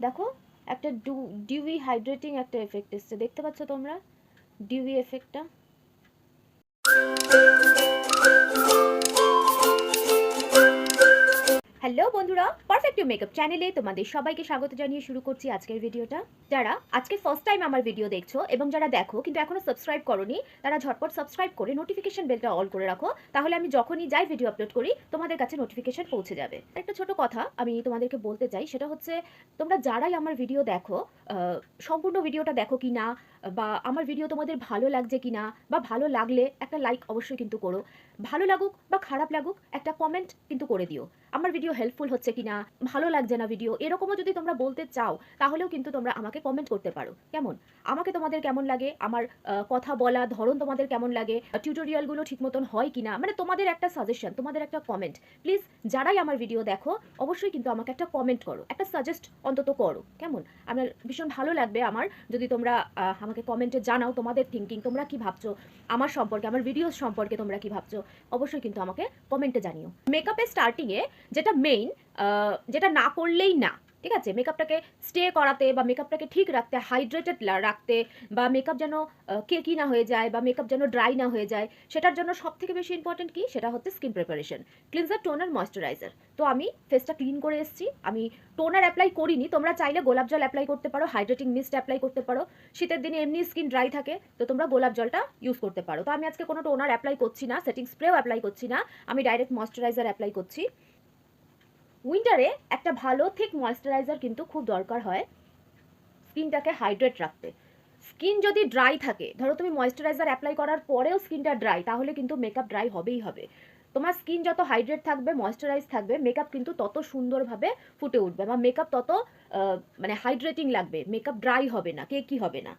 দেখো একটা dewy hydrating একটা এফেক্ট এসছে, দেখতে পাচ্ছ তোমরা ডিউই এফেক্টটা? হ্যালো বন্ধুরা, পারফেক্ট ইউ মেকআপ চ্যানেলে তোমাদের সবাইকে স্বাগত জানিয়ে শুরু করছি আজকের ভিডিওটা। যারা আজকে ফার্স্ট টাইম আমার ভিডিও দেখছো এবং যারা দেখো কিন্তু এখনো সাবস্ক্রাইব করোনি, তারা ঝটপট সাবস্ক্রাইব করে নোটিফিকেশন বেলটা অল করে রাখো, তাহলে আমি যখনই যাই ভিডিও আপলোড করি তোমাদের কাছে নোটিফিকেশন পৌঁছে যাবে। একটা ছোট কথা আমি তোমাদেরকে বলতে চাই, সেটা হচ্ছে তোমরা যারাই আমার ভিডিও দেখো, সম্পূর্ণ ভিডিওটা দেখো কি না, বা আমার ভিডিও তোমাদের ভালো লাগছে কি না, বা ভালো লাগলে একটা লাইক অবশ্যই কিন্তু করো। ভালো লাগুক বা খারাপ লাগুক একটা কমেন্ট কিন্তু করে দিও। আমার ভিডিও হেল্পফুল হচ্ছে কিনা, ভালো লাগছে না ভিডিও, এরকমও যদি তোমরা বলতে চাও তাহলেও কিন্তু তোমরা আমাকে কমেন্ট করতে পারো। কেমন আমাকে তোমাদের কেমন লাগে, আমার কথা বলা ধরন তোমাদের কেমন লাগে, টিউটোরিয়ালগুলো ঠিক মতন হয় কিনা, মানে তোমাদের একটা সাজেশন, তোমাদের একটা কমেন্ট। প্লিজ যারাই আমার ভিডিও দেখো অবশ্যই কিন্তু আমাকে একটা কমেন্ট করো, একটা সাজেস্ট অন্তত করো। কেমন আমার ভীষণ ভালো লাগবে আমার যদি তোমরা আমাকে কমেন্টে জানাও তোমাদের থিঙ্কিং, তোমরা কি ভাবছো আমার সম্পর্কে, আমার ভিডিওস সম্পর্কে তোমরা কি ভাবছো, অবশ্যই কিন্তু আমাকে কমেন্টে জানিও। মেকআপের স্টার্টিংয়ে যেটা মেইন, যেটা না করলেই না, ঠিক আছে, মেকআপটাকে স্টে করাতে বা মেকআপটাকে ঠিক রাখতে, হাইড্রেটেড রাখতে, বা মেকআপ যেন কেকি না হয়ে যায় বা মেকআপ যেন ড্রাই না হয়ে যায়, সেটার জন্য সব থেকে বেশি ইম্পর্টেন্ট কি, সেটা হচ্ছে skin preparation, cleanser, toner, moisturiser. তো আমি ফেসটা ক্লিন করে এসেছি, আমি টোনার অ্যাপ্লাই করিনি, তোমরা চাইলে গোলাপ জল অ্যাপ্লাই করতে পারো, হাইড্রেটিং মিস্ট অ্যাপ্লাই করতে পারো। শীতের দিনে এমনি স্কিন ড্রাই থাকে তো তোমরা গোলাপ জলটা ইউজ করতে পারো। তো আমি আজকে কোনো টোনার অ্যাপ্লাই করছি না, সেটিং স্প্রেও অ্যাপ্লাই করছি না, আমি ডাইরেক্ট ময়শ্চারাইজার অ্যাপ্লাই করছি। উইন্টারে একটা ভালো থিক ময়েশ্চারাইজার কিন্তু খুব দরকার হয় স্কিনটাকে হাইড্রেট রাখতে। স্কিন যদি ড্রাই থাকে, ধরো তুমি ময়েশ্চারাইজার অ্যাপ্লাই করার পরেও স্কিনটা ড্রাই, তাহলে কিন্তু মেকআপ ড্রাই হবেই হবে। তোমার স্কিন যত হাইড্রেট থাকবে, ময়েশ্চারাইজ থাকবে, মেকআপ কিন্তু তত সুন্দরভাবে ফুটে উঠবে, বা মেকআপ তত মানে হাইড্রেটিং লাগবে, মেকআপ ড্রাই হবে না, কেকি হবে না।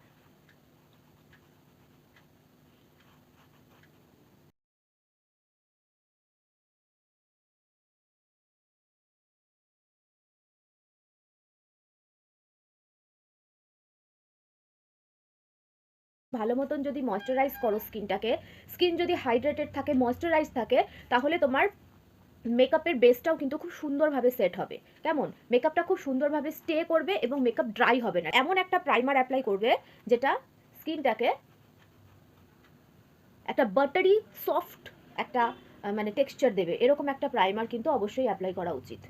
ভালো মতন যদি ময়েশ্চারাইজ করো স্কিনটাকে, স্কিন যদি হাইড্রেটেড থাকে, ময়েশ্চারাইজ থাকে, তাহলে তোমার মেকআপের বেসটাও কিন্তু খুব সুন্দরভাবে সেট হবে। কেমন মেকআপটা খুব সুন্দরভাবে স্টে করবে এবং মেকআপ ড্রাই হবে না। এমন একটা প্রাইমার অ্যাপ্লাই করবে যেটা স্কিনটাকে একটা বাটারি সফট একটা মানে টেক্সচার দেবে, এরকম একটা প্রাইমার কিন্তু অবশ্যই অ্যাপ্লাই করা উচিত।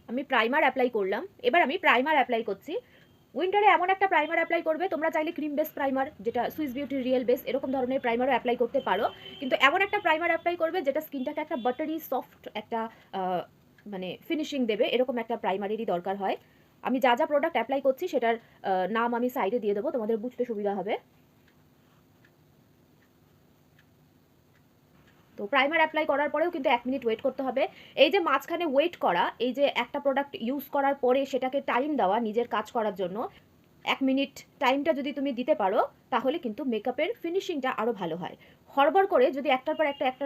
আমি প্রাইমার অ্যাপ্লাই করলাম, এবার আমি প্রাইমার অ্যাপ্লাই করছি। উইন্টারে এমন একটা প্রাইমার অ্যাপ্লাই করবে, তোমরা চাইলে ক্রিম বেস প্রাইমার, যেটা সুইস বিউটির রিয়েল বেস, এরকম ধরনের প্রাইমারও অ্যাপ্লাই করতে পারো, কিন্তু এমন একটা প্রাইমার অ্যাপ্লাই করবে যেটা স্কিনটাকে একটা বাটারি সফট একটা মানে ফিনিশিং দেবে, এরকম একটা প্রাইমারেরই দরকার হয়। আমি যা যা প্রোডাক্ট অ্যাপ্লাই করছি সেটার নাম আমি সাইডে দিয়ে দেবো, তোমাদের বুঝতে সুবিধা হবে। তো প্রাইমার অ্যাপ্লাই করার পরেও কিন্তু 1 মিনিট ওয়েট করতে হবে। এই যে মাঝখানে ওয়েট করা, এই যে একটা প্রোডাক্ট ইউজ করার পরে সেটাকে টাইম দেওয়া নিজের কাজ করার জন্য, 1 মিনিট টাইমটা যদি তুমি দিতে পারো তাহলে কিন্তু মেকআপের ফিনিশিংটা আরও ভালো হয়। হড়বড় করে যদি একটার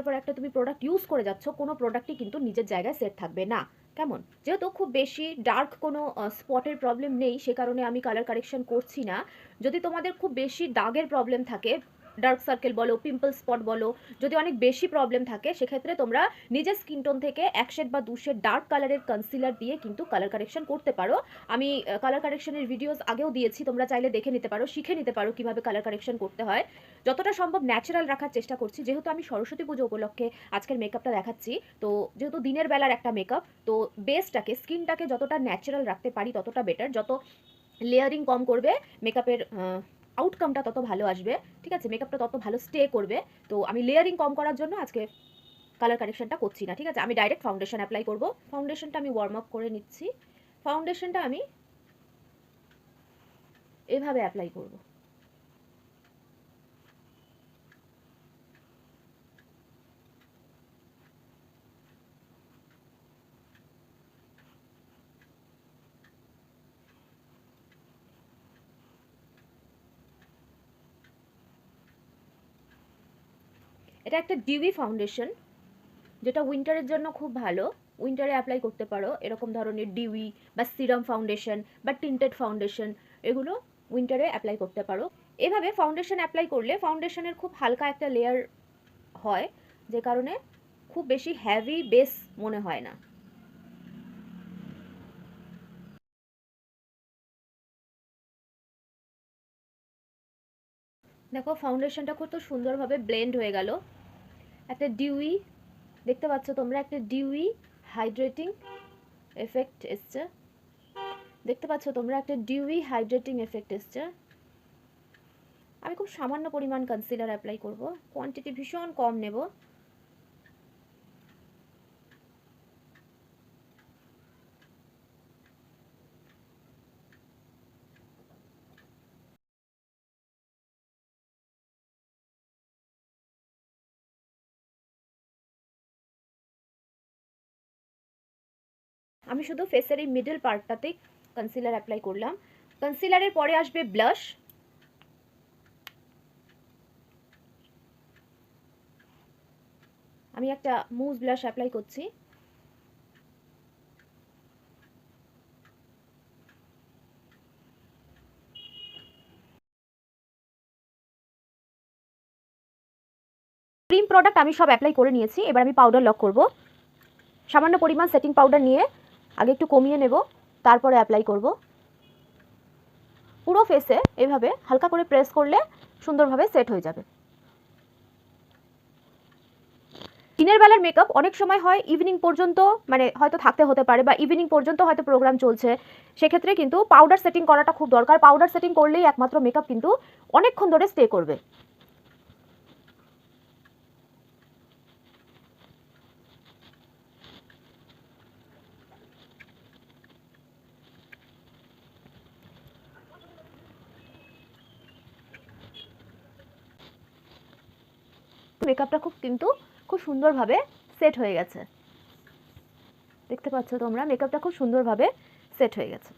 পর একটা তুমি প্রোডাক্ট ইউজ করে যাচ্ছ, কোনো প্রোডাক্টই কিন্তু নিজের জায়গায় সেট থাকবে না। কেমন যেহেতু খুব বেশি ডার্ক কোনো স্পটের প্রবলেম নেই, সে কারণে আমি কালার কারেকশন করছি না। যদি তোমাদের খুব বেশি দাগের প্রবলেম থাকে, ডার্ক সার্কেল বলো, পিম্পল স্পট বলো, যদি অনেক বেশি প্রবলেম থাকে, সেক্ষেত্রে তোমরা নিজের স্কিন টোন থেকে 1 শেড বা 2 শেড ডার্ক কালারের কনসিলার দিয়ে কিন্তু কালার কারেকশন করতে পারো। আমি কালার কারেকশনের ভিডিওস আগেও দিয়েছি, তোমরা চাইলে দেখে নিতে পারো, শিখে নিতে পারো কিভাবে কালার কারেকশন করতে হয়। যতটা সম্ভব ন্যাচারাল রাখার চেষ্টা করছি, যেহেতু আমি সরস্বতী পুজো উপলক্ষে আজকের মেকআপটা দেখাচ্ছি। তো যেহেতু দিনের বেলার একটা মেকআপ, তো বেসটাকে, স্কিনটাকে যতটা ন্যাচারাল রাখতে পারি ততটা বেটার। যত লেয়ারিং কম করবে মেকআপের আউটকামটা তত ভালো আসবে, ঠিক আছে, মেকআপটা তত ভালো স্টে করবে। তো আমি লেয়ারিং কম করার জন্য আজকে কালার কারেকশনটা করছি না, ঠিক আছে। আমি ডাইরেক্ট ফাউন্ডেশন অ্যাপ্লাই করব। ফাউন্ডেশনটা আমি ওয়ার্ম আপ করে নিচ্ছি। ফাউন্ডেশনটা আমি এভাবে অ্যাপ্লাই করব। এটা একটা ডিউই ফাউন্ডেশন, যেটা উইন্টারের জন্য খুব ভালো। উইন্টারে অ্যাপ্লাই করতে পারো এরকম ধরনের ডিউই বা সিরাম ফাউন্ডেশন বা টিন্টেড ফাউন্ডেশন, এগুলো উইন্টারে অ্যাপ্লাই করতে পারো। এভাবে ফাউন্ডেশন অ্যাপ্লাই করলে ফাউন্ডেশনের খুব হালকা একটা লেয়ার হয়, যে কারণে খুব বেশি হেভি বেস মনে হয় না। দেখো ফাউন্ডেশনটা কত সুন্দরভাবে ব্লেন্ড হয়ে গেল। একটা ডিউই, দেখতে পাচ্ছ তোমরা, একটা ডিউই হাইড্রেটিং এফেক্ট এসছে। দেখতে পাচ্ছ তোমরা একটা ডিউই হাইড্রেটিং এফেক্ট এসছে। আমি খুব সামান্য পরিমাণ কনসিলার অ্যাপ্লাই করব, কোয়ান্টিটি ভীষণ কম নেব। আমি শুধু ফেসের এই মিডল পার্টটাতেই কনসিলার অ্যাপ্লাই করলাম। কনসিলারের পরে আসবে ব্লাশ। আমি একটা মুজ ব্লাশ অ্যাপ্লাই করছি। ক্রিম প্রোডাক্ট আমি সব অ্যাপ্লাই করে নিয়েছি, এবার আমি পাউডার লক করব। সামান্য পরিমাণ সেটিং পাউডার নিয়ে আগে একটু কমিয়ে নেব, তারপরে অ্যাপ্লাই করব। পুরো ফেসে এভাবে হালকা করে প্রেস করলে সুন্দরভাবে সেট হয়ে যাবে। দিনের বেলার মেকআপ অনেক সময় হয় ইভিনিং পর্যন্ত, মানে হয়তো থাকতে হতে পারে, বা ইভিনিং পর্যন্ত হয়তো প্রোগ্রাম চলছে, সেক্ষেত্রে কিন্তু পাউডার সেটিং করাটা খুব দরকার। পাউডার সেটিং করলেই একমাত্র মেকআপ কিন্তু অনেকক্ষণ ধরে স্টে করবে। মেকআপটা খুব সুন্দরভাবে সেট হয়ে গেছে। দেখতে পাচ্ছ তোমরা, মেকআপটা খুব সুন্দরভাবে সেট হয়ে গেছে।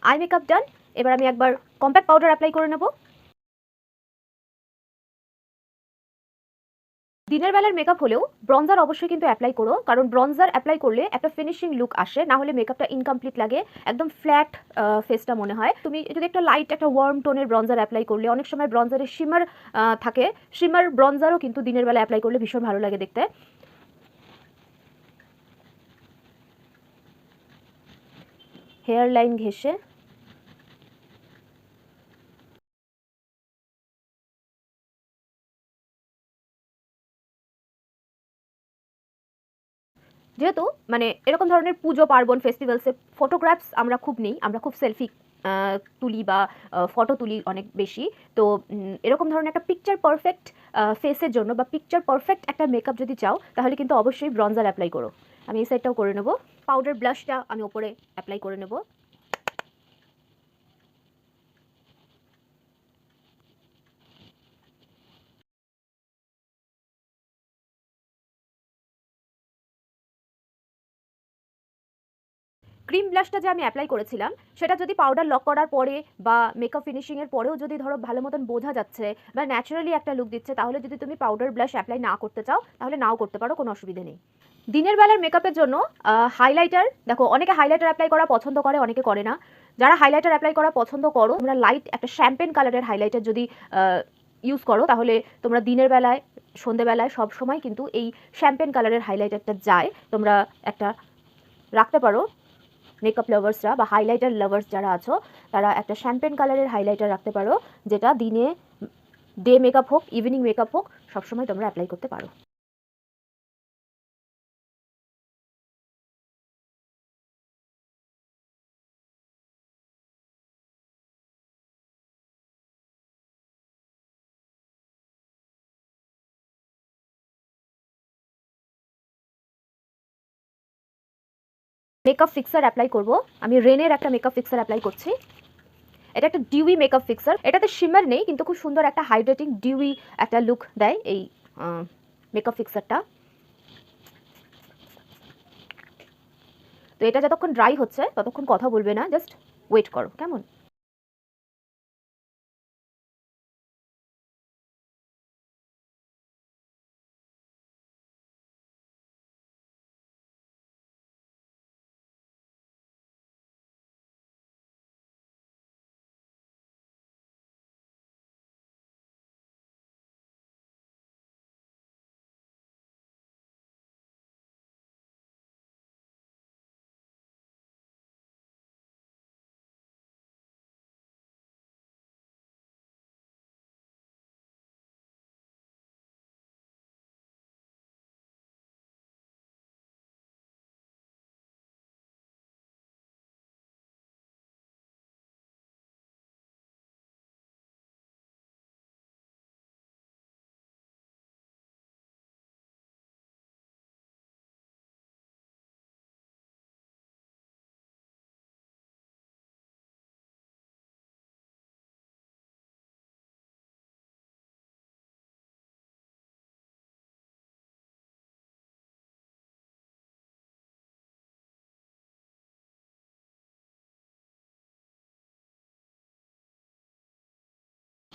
আই মেকআপ ডান। এবার আমি একবার কম্প্যাক্ট পাউডার অ্যাপ্লাই করে নেব। দিনের বেলার মেকআপ হলেও ব্রঞ্জার অবশ্যই কিন্তু অ্যাপ্লাই করো, কারণ ব্রঞ্জার অ্যাপ্লাই করলে একটা ফিনিশিং লুক আসে, না হলে মেকআপটা ইনকমপ্লিট লাগে, একদম ফ্ল্যাট ফেসটা মনে হয়। তুমি যদি একটা লাইট একটা ওয়ার্ম টোনের ব্রঞ্জার অ্যাপ্লাই করলে, অনেক সময় ব্রঞ্জারের শিমার থাকে, শিমার ব্রঞ্জারও কিন্তু দিনের বেলা অ্যাপ্লাই করলে ভীষণ ভালো লাগে দেখতে। হেয়ার লাইন ঘেঁষে যেহেতু মানে এরকম ধরনের পুজো পার্বণ ফেস্টিভ্যালসে ফটোগ্রাফস আমরা খুব নেই, আমরা খুব সেলফি তুলি বা ফটো তুলি অনেক বেশি। তো এরকম ধরনের একটা পিকচার পারফেক্ট ফেসের জন্য বা পিকচার পারফেক্ট একটা মেকআপ যদি চাও, তাহলে কিন্তু অবশ্যই ব্রঞ্জার অ্যাপ্লাই করো। আমি এই সাইডটাও করে নেব। পাউডার ব্লাশটা আমি ওপরে অ্যাপ্লাই করে নেব। ক্রিম ব্লাশটা যে আমি অ্যাপ্লাই করেছিলাম সেটা যদি পাউডার লক করার পরে বা মেকআপ ফিনিশিংয়ের পরেও যদি ধরো ভালো মতন বোঝা যাচ্ছে বা ন্যাচারালি একটা লুক দিচ্ছে, তাহলে যদি তুমি পাউডার ব্লাশ অ্যাপ্লাই না করতে চাও তাহলে নাও করতে পারো, কোনো অসুবিধে নেই। দিনের বেলার মেকআপের জন্য হাইলাইটার, দেখো অনেকে হাইলাইটার অ্যাপ্লাই করা পছন্দ করে, অনেকে করে না। যারা হাইলাইটার অ্যাপ্লাই করা পছন্দ করো, তোমরা লাইট একটা শ্যাম্পেন কালারের হাইলাইটার যদি ইউজ করো তাহলে তোমরা দিনের বেলায় সন্ধেবেলায় সব সময় কিন্তু এই শ্যাম্পেন কালারের হাইলাইটারটা যায়, তোমরা একটা রাখতে পারো। মেকআপ লাভার্সরা বা হাইলাইটার লাভার্স যারা আছো তারা একটা শ্যাম্পেন কালারের হাইলাইটার রাখতে পারো, যেটা দিনে ডে মেকআপ হোক ইভিনিং মেকআপ হোক সবসময় তোমরা অ্যাপ্লাই করতে পারো। মেকআপ ফিক্সার অ্যাপ্লাই করব। আমি রেনের একটা মেকআপ ফিক্সার অ্যাপ্লাই করছি। এটা একটা ডিউই মেকআপ ফিক্সার, এটাতে শিমার নেই কিন্তু খুব সুন্দর একটা হাইড্রেটিং ডিউই একটা লুক দেয় এই মেকআপ ফিক্সারটা। তো এটা যতক্ষণ ড্রাই হচ্ছে ততক্ষণ কথা বলবে না, জাস্ট ওয়েট করো, কেমন?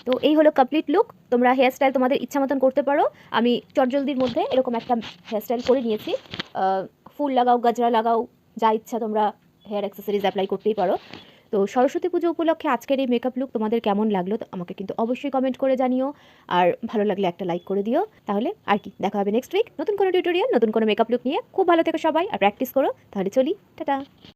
তো এই হলো কমপ্লিট লুক। তোমরা হেয়ার স্টাইল তোমাদের ইচ্ছা মতন করতে পারো। আমি চটজলদির মধ্যে এরকম একটা হেয়ার স্টাইল করে নিয়েছি। ফুল লাগাও, গাজরা লাগাও, যা ইচ্ছা তোমরা হেয়ার অ্যাক্সেসরিজ অ্যাপ্লাই করতেই পারো। তো সরস্বতী পুজো উপলক্ষে আজকের এই মেকআপ লুক তোমাদের কেমন লাগলো তো আমাকে কিন্তু অবশ্যই কমেন্ট করে জানিও, আর ভালো লাগলে একটা লাইক করে দিও। তাহলে আর কি, দেখা হবে নেক্সট উইক নতুন কোনো টিউটোরিয়াল, নতুন কোনো মেকআপ লুক নিয়ে। খুব ভালো থেকো সবাই আর প্র্যাকটিস করো। তাহলে চলি, টাটা।